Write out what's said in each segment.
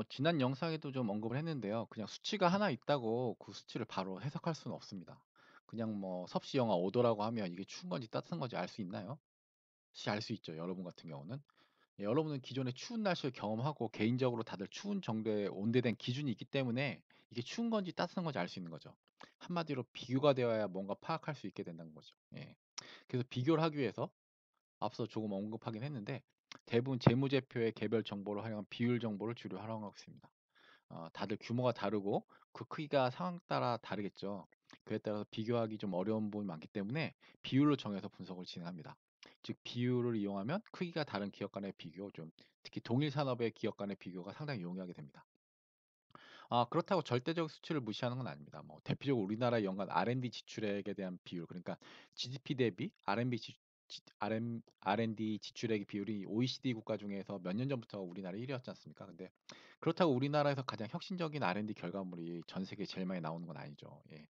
지난 영상에도 좀 언급을 했는데요. 그냥 수치가 하나 있다고 그 수치를 바로 해석할 수는 없습니다. 그냥 뭐 섭씨 영하 5 도라고 하면 이게 추운 건지 따뜻한 건지 알 수 있나요? 사실 알 수 있죠, 여러분 같은 경우는. 예, 여러분은 기존에 추운 날씨를 경험하고 개인적으로 다들 추운 정도의 온대된 기준이 있기 때문에 이게 추운 건지 따뜻한 건지 알 수 있는 거죠. 한마디로 비교가 되어야 뭔가 파악할 수 있게 된다는 거죠. 예. 그래서 비교를 하기 위해서 앞서 조금 언급하긴 했는데 대부분 재무제표의 개별 정보를 활용한 비율 정보를 주로 활용하고 있습니다. 다들 규모가 다르고 그 크기가 상황 따라 다르겠죠. 그에 따라서 비교하기 좀 어려운 부분이 많기 때문에 비율로 정해서 분석을 진행합니다. 즉 비율을 이용하면 크기가 다른 기업 간의 비교, 좀 특히 동일 산업의 기업 간의 비교가 상당히 용이하게 됩니다. 그렇다고 절대적 수치를 무시하는 건 아닙니다. 뭐 대표적으로 우리나라의 연간 R&D 지출액에 대한 비율, 그러니까 GDP 대비 R&D 지출액의 비율이 OECD 국가 중에서 몇 년 전부터 우리나라 1 위였지 않습니까? 근데 그렇다고 우리나라에서 가장 혁신적인 R&D 결과물이 전 세계에 제일 많이 나오는 건 아니죠. 예.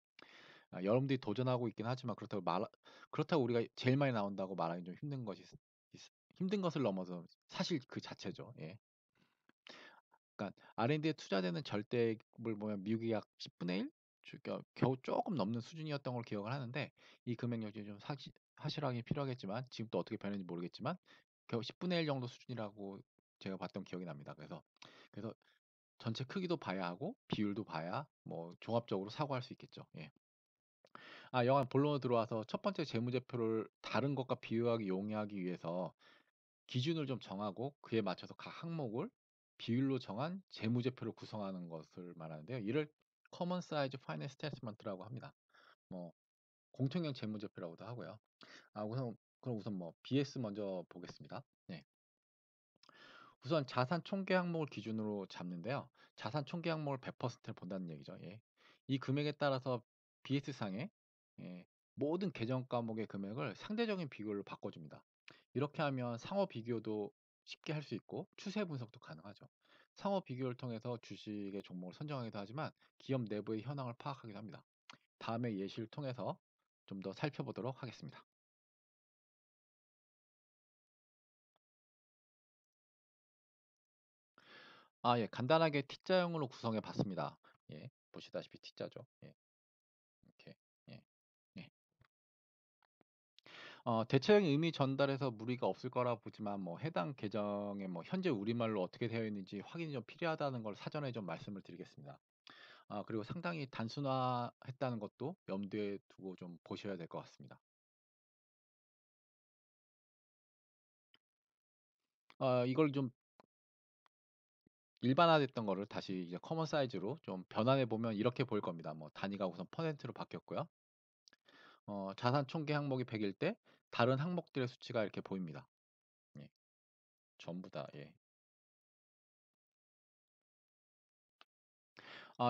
여러분들이 도전하고 있긴 하지만 그렇다고 우리가 제일 많이 나온다고 말하기 좀 힘든 것을 넘어서 사실 그 자체죠. 예. 그러니까 R&D에 투자되는 절대액을 보면 미국이 약 10분의 1? 겨우 조금 넘는 수준이었던 걸로 기억을 하는데 이 금액 역시 좀 사실확인이 필요하겠지만 지금 또 어떻게 변했는지 모르겠지만 겨우 10분의 1 정도 수준이라고 제가 봤던 기억이 납니다. 그래서 전체 크기도 봐야 하고 비율도 봐야 뭐 종합적으로 사고할 수 있겠죠. 예. 영화 본론으로 들어와서 첫 번째 재무제표를 다른 것과 비교하기 용이하기 위해서 기준을 좀 정하고 그에 맞춰서 각 항목을 비율로 정한 재무제표를 구성하는 것을 말하는데요. 이를 Common Size Finance Statement라고 합니다. 뭐 공통형 재무제표라고도 하고요. 그럼 우선 뭐 BS 먼저 보겠습니다. 네. 우선 자산 총계 항목을 기준으로 잡는데요. 자산 총계 항목을 100%를 본다는 얘기죠. 예. 이 금액에 따라서 BS상에 예, 모든 계정 과목의 금액을 상대적인 비교로 바꿔줍니다. 이렇게 하면 상호 비교도 쉽게 할 수 있고 추세 분석도 가능하죠. 상호 비교를 통해서 주식의 종목을 선정하기도 하지만 기업 내부의 현황을 파악하기도 합니다. 다음에 예시를 통해서 좀 더 살펴보도록 하겠습니다. 예, 간단하게 T자형으로 구성해 봤습니다. 예, 보시다시피 T자죠. 예, 이렇게. 예. 예. 대체형이 의미 전달에서 무리가 없을 거라 보지만 뭐 해당 계정에 뭐 현재 우리말로 어떻게 되어 있는지 확인이 좀 필요하다는 걸 사전에 좀 말씀을 드리겠습니다. 그리고 상당히 단순화했다는 것도 염두에 두고 좀 보셔야 될 것 같습니다. 이걸 좀 일반화됐던 거를 다시 이제 커먼 사이즈로 좀 변환해 보면 이렇게 보일 겁니다. 뭐 단위가 우선 퍼센트로 바뀌었고요. 자산 총계 항목이 100일 때 다른 항목들의 수치가 이렇게 보입니다. 예. 전부 다. 예.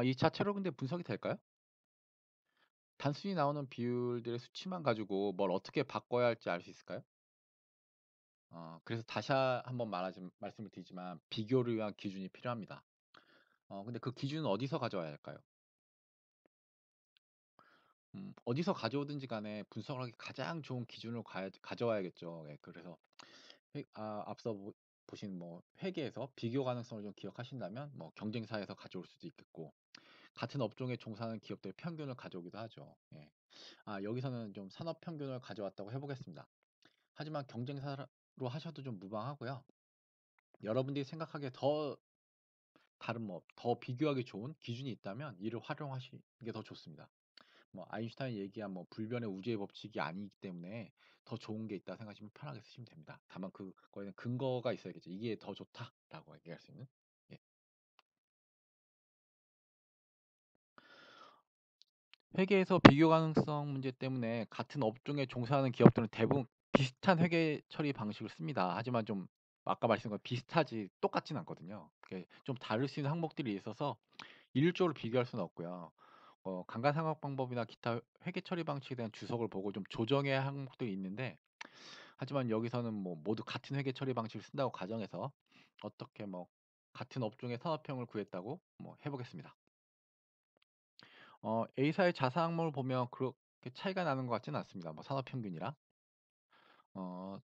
이 자체로 근데 분석이 될까요? 단순히 나오는 비율들의 수치만 가지고 뭘 어떻게 바꿔야 할지 알 수 있을까요? 그래서 다시 한번 말씀을 드리지만 비교를 위한 기준이 필요합니다. 근데 그 기준은 어디서 가져와야 할까요? 어디서 가져오든지 간에 분석을 하기 가장 좋은 기준을 가져와야겠죠. 예, 그래서 앞서 보신 뭐 회계에서 비교 가능성을 좀 기억하신다면 뭐 경쟁사에서 가져올 수도 있겠고 같은 업종에 종사하는 기업들의 평균을 가져오기도 하죠. 예. 여기서는 좀 산업 평균을 가져왔다고 해보겠습니다. 하지만 경쟁사로 하셔도 좀 무방하고요. 여러분들이 생각하기에 더 다른 뭐 더 비교하기 좋은 기준이 있다면 이를 활용하시는 게 더 좋습니다. 뭐 아인슈타인 얘기한 뭐 불변의 우주의 법칙이 아니기 때문에 더 좋은 게 있다 생각하시면 편하게 쓰시면 됩니다. 다만 그거에는 근거가 있어야겠죠. 이게 더 좋다라고 얘기할 수 있는. 예. 회계에서 비교 가능성 문제 때문에 같은 업종에 종사하는 기업들은 대부분 비슷한 회계 처리 방식을 씁니다. 하지만 좀 아까 말씀드린 것 비슷하지 똑같진 않거든요. 좀 다를 수 있는 항목들이 있어서 일률적으로 비교할 수는 없고요. 감가상각 방법이나 기타 회계 처리 방식에 대한 주석을 보고 좀 조정해야 할 항목들이 있는데 하지만 여기서는 뭐 모두 같은 회계 처리 방식을 쓴다고 가정해서 어떻게 뭐 같은 업종의 산업형을 구했다고 뭐 해 보겠습니다. A사의 자사 항목을 보면 그렇게 차이가 나는 것 같지는 않습니다. 뭐 산업평균이랑.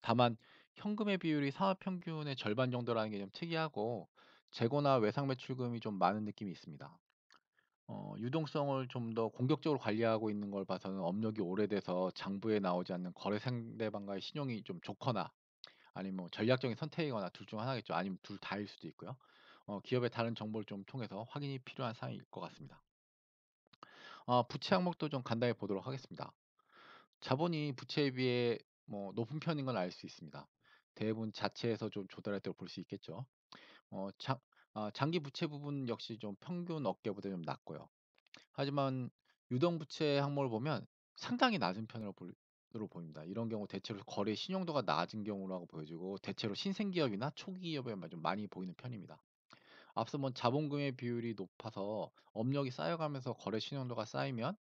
다만 현금의 비율이 산업평균의 절반 정도라는 게 좀 특이하고 재고나 외상 매출금이 좀 많은 느낌이 있습니다. 유동성을 좀 더 공격적으로 관리하고 있는 걸 봐서는 업력이 오래돼서 장부에 나오지 않는 거래 상대방과의 신용이 좀 좋거나 아니면 뭐 전략적인 선택이거나 둘 중 하나겠죠. 아니면 둘 다일 수도 있고요. 기업의 다른 정보를 좀 통해서 확인이 필요한 사항일 것 같습니다. 부채 항목도 좀 간단히 보도록 하겠습니다. 자본이 부채에 비해 뭐 높은 편인 건 알 수 있습니다. 대부분 자체에서 좀 조달할 때로 볼 수 있겠죠. 어, 장, 장기 부채 부분 역시 좀 평균 어깨보다 좀 낮고요. 하지만 유동 부채 항목을 보면 상당히 낮은 편으로 보입니다. 이런 경우 대체로 거래 신용도가 낮은 경우라고 보여지고 대체로 신생기업이나 초기기업에만 좀 많이 보이는 편입니다. 앞서 본 자본금의 비율이 높아서 업력이 쌓여가면서 거래 신용도가 쌓이면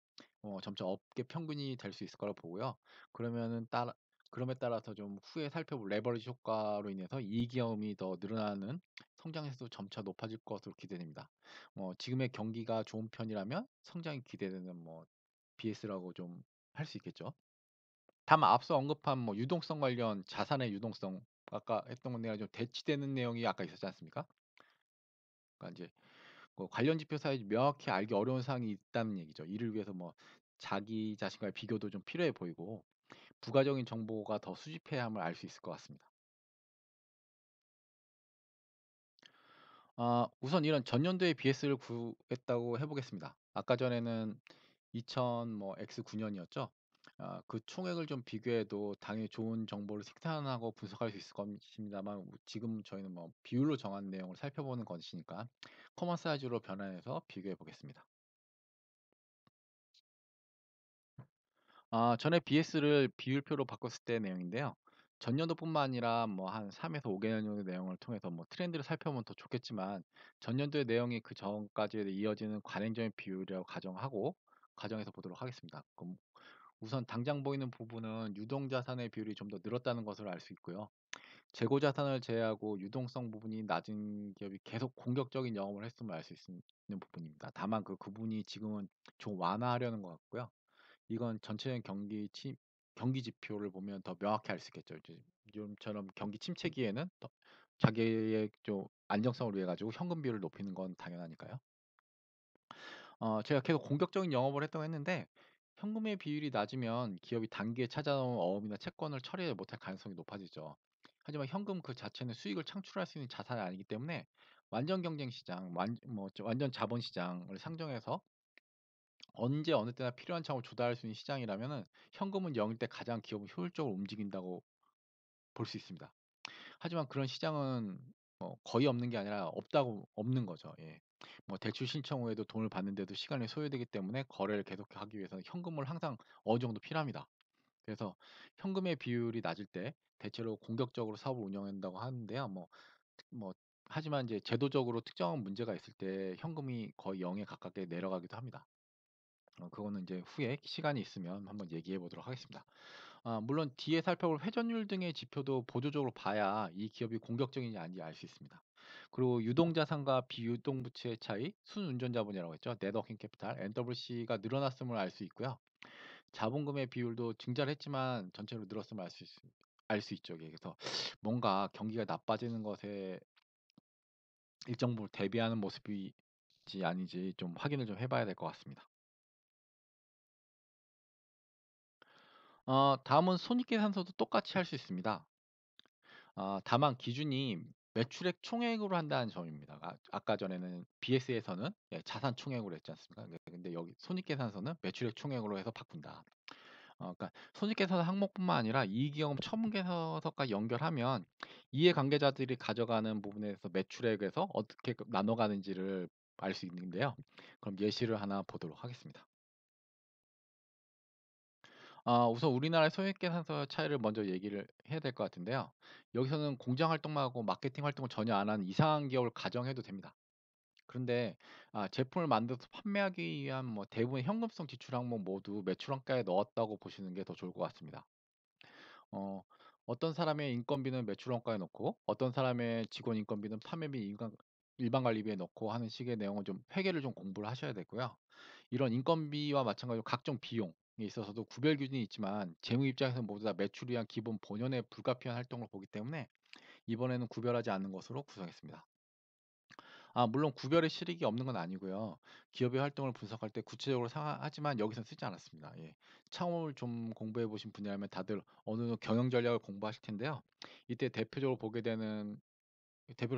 점차 업계 평균이 될 수 있을 거라고 보고요. 그러면은 따라 그럼에 따라서 좀 후에 살펴볼 레버리지 효과로 인해서 이익이익이 더 늘어나는 성장세도 점차 높아질 것으로 기대됩니다. 지금의 경기가 좋은 편이라면 성장이 기대되는 BS라고 좀 할 수 있겠죠. 다만 앞서 언급한 유동성 관련 자산의 유동성 아까 했던 건 내가 좀 대치되는 내용이 아까 있었지 않습니까? 그러니까 이제 관련 지표 사이 명확히 알기 어려운 사항이 있다는 얘기죠. 이를 위해서 자기 자신과의 비교도 좀 필요해 보이고 부가적인 정보가 더 수집해야 함을 알 수 있을 것 같습니다. 우선 이런 전년도의 BS를 구했다고 해 보겠습니다. 아까 전에는 2000 X9년이었죠. 그 총액을 좀 비교해도 당연히 좋은 정보를 생산하고 분석할 수 있을 것입니다만 지금 저희는 비율로 정한 내용을 살펴보는 것이니까 커먼 사이즈로 변환해서 비교해 보겠습니다. 전에 BS를 비율표로 바꿨을 때 내용인데요. 전년도뿐만 아니라 한 3에서 5개년 정도 내용을 통해서 트렌드를 살펴보면 더 좋겠지만 전년도의 내용이 그 전까지 이어지는 관행적인 비율이라고 가정해서 보도록 하겠습니다. 그럼 우선 당장 보이는 부분은 유동자산의 비율이 좀 더 늘었다는 것을 알 수 있고요. 재고자산을 제외하고 유동성 부분이 낮은 기업이 계속 공격적인 영업을 했음을 알 수 있는 부분입니다. 다만 그 부분이 지금은 좀 완화하려는 것 같고요. 이건 전체적인 경기 지표를 보면 더 명확히 알 수 있겠죠. 이제 요즘처럼 경기 침체기에는 더 자기의 좀 안정성을 위해 가지고 현금 비율을 높이는 건 당연하니까요. 제가 계속 공격적인 영업을 했다고 했는데 현금의 비율이 낮으면 기업이 단기에 찾아온 어음이나 채권을 처리하지 못할 가능성이 높아지죠. 하지만 현금 그 자체는 수익을 창출할 수 있는 자산이 아니기 때문에 완전 경쟁 시장, 완전 자본 시장을 상정해서 언제 어느 때나 필요한 차을 조달할 수 있는 시장이라면은 현금은 0일 때 가장 기업은 효율적으로 움직인다고 볼 수 있습니다. 하지만 그런 시장은 거의 없는 게 아니라 없는 거죠. 예. 대출 신청 후에도 돈을 받는데도 시간이 소요되기 때문에 거래를 계속하기 위해서는 현금을 항상 어느 정도 필요합니다. 그래서 현금의 비율이 낮을 때 대체로 공격적으로 사업을 운영한다고 하는데요. 뭐 하지만 이제 제도적으로 특정한 문제가 있을 때 현금이 거의 0에 가깝게 내려가기도 합니다. 그거는 이제 후에 시간이 있으면 한번 얘기해 보도록 하겠습니다. 물론 뒤에 살펴볼 회전율 등의 지표도 보조적으로 봐야 이 기업이 공격적인지 아닌지 알 수 있습니다. 그리고 유동자산과 비유동 부채의 차이, 순운전자본이라고 했죠. 네트워킹 캐피탈, NWC가 늘어났음을 알 수 있고요. 자본금의 비율도 증가를 했지만 전체로 늘었음을 알 수 있죠. 그래서 뭔가 경기가 나빠지는 것에 일정 부분 대비하는 모습이지 아닌지 좀 확인을 좀 해봐야 될 것 같습니다. 다음은 손익계산서도 똑같이 할 수 있습니다. 다만 기준이 매출액 총액으로 한다는 점입니다. 아까 전에는 BS에서는 자산 총액으로 했지 않습니까? 근데 여기 손익계산서는 매출액 총액으로 해서 바꾼다. 그러니까 손익계산 항목뿐만 아니라 이익이익 처분계산서까지 연결하면 이해관계자들이 가져가는 부분에서 매출액에서 어떻게 나눠가는지를 알 수 있는데요. 그럼 예시를 하나 보도록 하겠습니다. 우선 우리나라의 소액계산서 차이를 먼저 얘기를 해야 될 것 같은데요. 여기서는 공장 활동하고 마케팅 활동을 전혀 안 하는 이상한 기업을 가정해도 됩니다. 그런데 제품을 만들어서 판매하기 위한 대부분의 현금성 지출 항목 모두 매출원가에 넣었다고 보시는 게 더 좋을 것 같습니다. 어, 어떤 사람의 인건비는 매출원가에 넣고 어떤 사람의 직원 인건비는 판매비 일반 관리비에 넣고 하는 식의 내용은 좀 회계를 좀 공부를 하셔야 되고요. 이런 인건비와 마찬가지로 각종 비용에 있어서도 구별 기준이 있지만 재무 입장에서는 모두 다 매출을 위한 기본 본연의 불가피한 활동을 보기 때문에 이번에는 구별하지 않는 것으로 구성했습니다. 물론 구별의 실익이 없는 건 아니고요. 기업의 활동을 분석할 때 구체적으로 하지만 여기선 쓰지 않았습니다. 예. 창업을 좀 공부해 보신 분이라면 다들 어느 정도 경영 전략을 공부하실 텐데요. 이때 대표로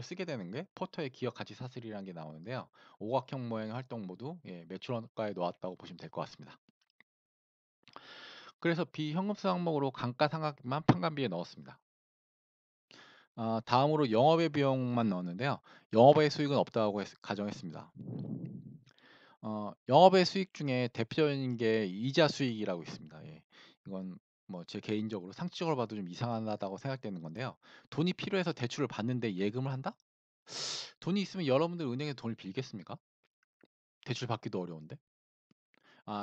쓰게 되는 게 포터의 기업 가치 사슬이라는 게 나오는데요. 오각형 모양의 활동 모두 매출 원가에 놓았다고 보시면 될 것 같습니다. 그래서 비현금성 항목으로 감가상각만 판관비에 넣었습니다. 다음으로 영업의 비용만 넣었는데요. 영업의 수익은 없다고 가정했습니다. 영업의 수익 중에 대표적인 게 이자 수익이라고 있습니다. 예. 이건 뭐 제 개인적으로 상식적으로 봐도 좀 이상하다고 생각되는 건데요. 돈이 필요해서 대출을 받는데 예금을 한다? 돈이 있으면 여러분들 은행에 돈을 빌겠습니까? 대출 받기도 어려운데.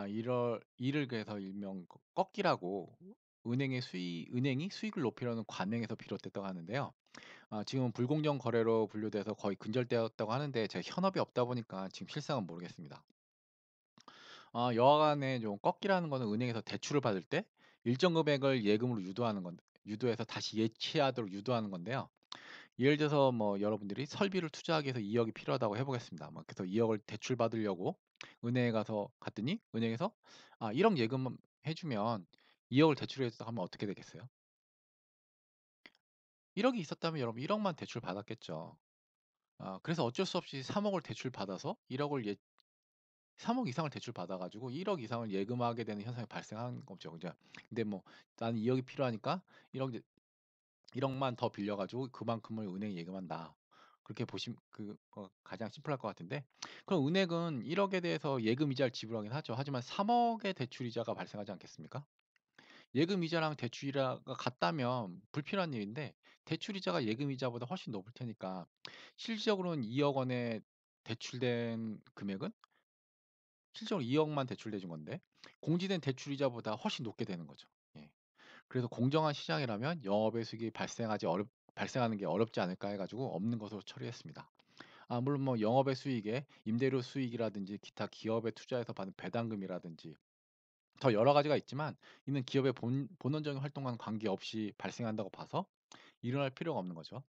이를 그래서 일명 꺾기라고 은행이 수익을 높이려는 관행에서 비롯됐다고 하는데요. 지금은 불공정 거래로 분류돼서 거의 근절되었다고 하는데 제가 현업이 없다 보니까 지금 실상은 모르겠습니다. 여하간에 좀 꺾기라는 거는 은행에서 대출을 받을 때 일정 금액을 예금으로 유도해서 다시 예치하도록 유도하는 건데요. 예를 들어서 뭐 여러분들이 설비를 투자하기 위해서 2억이 필요하다고 해 보겠습니다. 그래서 2억을 대출 받으려고 은행에 갔더니 은행에서 1억 예금해 주면 2억을 대출해 줬다 하면 어떻게 되겠어요? 1억이 있었다면 여러분 1억만 대출 받았겠죠. 그래서 어쩔 수 없이 3억을 대출 받아서 3억 이상을 대출 받아 가지고 1억 이상을 예금하게 되는 현상이 발생한 거죠. 그죠? 근데 뭐 나는 2억이 필요하니까 1억 이제 1억만 더 빌려 가지고 그만큼을 은행에 예금한다. 그렇게 보시면 가장 심플할 것 같은데 그럼 은행은 1억에 대해서 예금 이자를 지불하긴 하죠. 하지만 3억의 대출 이자가 발생하지 않겠습니까? 예금 이자랑 대출 이자가 같다면 불필요한 일인데 대출 이자가 예금 이자보다 훨씬 높을 테니까 실질적으로는 2억 원에 대출된 금액은 실제로 2억만 대출돼 준 건데 공제된 대출 이자보다 훨씬 높게 되는 거죠. 예. 그래서 공정한 시장이라면 영업의 수익이 발생하는 게 어렵지 않을까 해 가지고 없는 것으로 처리했습니다. 물론 뭐 영업의 수익에 임대료 수익이라든지 기타 기업에 투자해서 받은 배당금이라든지 더 여러 가지가 있지만 이는 기업의 본원적인 활동과는 관계없이 발생한다고 봐서 일어날 필요가 없는 거죠.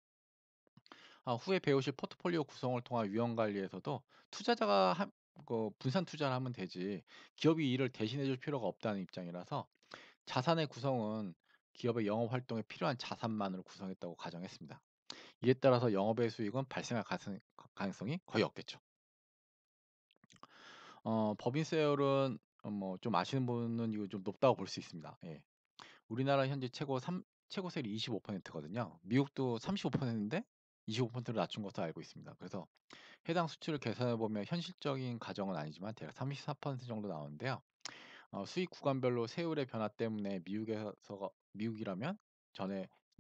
후에 배우실 포트폴리오 구성을 통한 위험 관리에서도 투자자가 분산 투자를 하면 되지 기업이 이를 대신해 줄 필요가 없다는 입장이라서 자산의 구성은 기업의 영업 활동에 필요한 자산만으로 구성했다고 가정했습니다. 이에 따라서 영업의 수익은 발생할 가능성이 거의 없겠죠. 법인세율은 뭐 좀 아시는 분은 이거 좀 높다고 볼 수 있습니다. 예. 우리나라 현재 최고 세율이 25%거든요. 미국도 35%인데 25%로 낮춘 것으로 알고 있습니다. 그래서 해당 수치를 계산해 보면 현실적인 가정은 아니지만 대략 34% 정도 나오는데요. 수익 구간별로 세율의 변화 때문에 미국이라면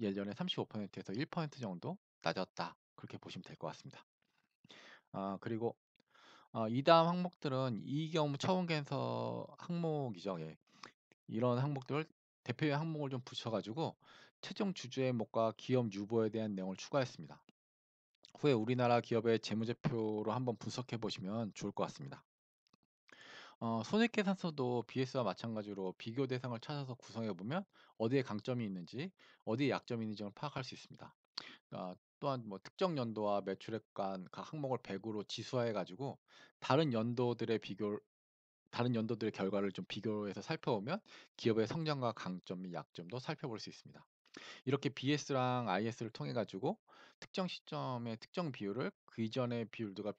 예전에 35%에서 1% 정도 낮았다. 그렇게 보시면 될 것 같습니다. 그리고 이 다음 항목들은 이익경무 처분検서 항목이죠. 예. 이런 항목들을 대표의 항목을 좀 붙여 가지고 최종 주주의목과 기업 유보에 대한 내용을 추가했습니다. 후에 우리나라 기업의 재무제표로 한번 분석해 보시면 좋을 것 같습니다. 손익계산서도 BS와 마찬가지로 비교 대상을 찾아서 구성해 보면 어디에 강점이 있는지, 어디에 약점이 있는지 를 파악할 수 있습니다. 또한 뭐 특정 연도와 매출액 간 각 항목을 100으로 지수화해 가지고 다른 연도들의 비교 다른 연도들의 결과를 좀 비교해서 살펴보면 기업의 성장과 강점 및 약점도 살펴볼 수 있습니다. 이렇게 BS랑 IS를 통해 가지고 특정 시점의 특정 비율을 그 이전의 비율들과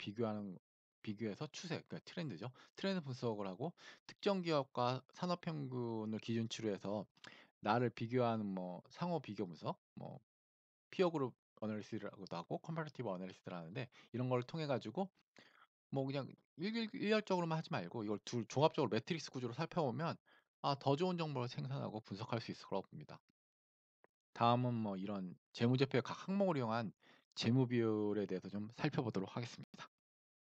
비교해서 그러니까 트렌드죠. 트렌드 분석을 하고 특정 기업과 산업 평균을 기준치로 해서 나를 비교하는 뭐 상호 비교 분석, 뭐 피어 그룹 어널리시스라고도 하고 컴파리티브 어널리시스를 하는데 이런 걸 통해 가지고 뭐 그냥 일괄적으로만 하지 말고 이걸 종합적으로 매트릭스 구조로 살펴보면 더 좋은 정보를 생산하고 분석할 수 있을 거라고 봅니다. 다음은 뭐 이런 재무제표의 각 항목을 이용한 재무 비율에 대해서 좀 살펴보도록 하겠습니다.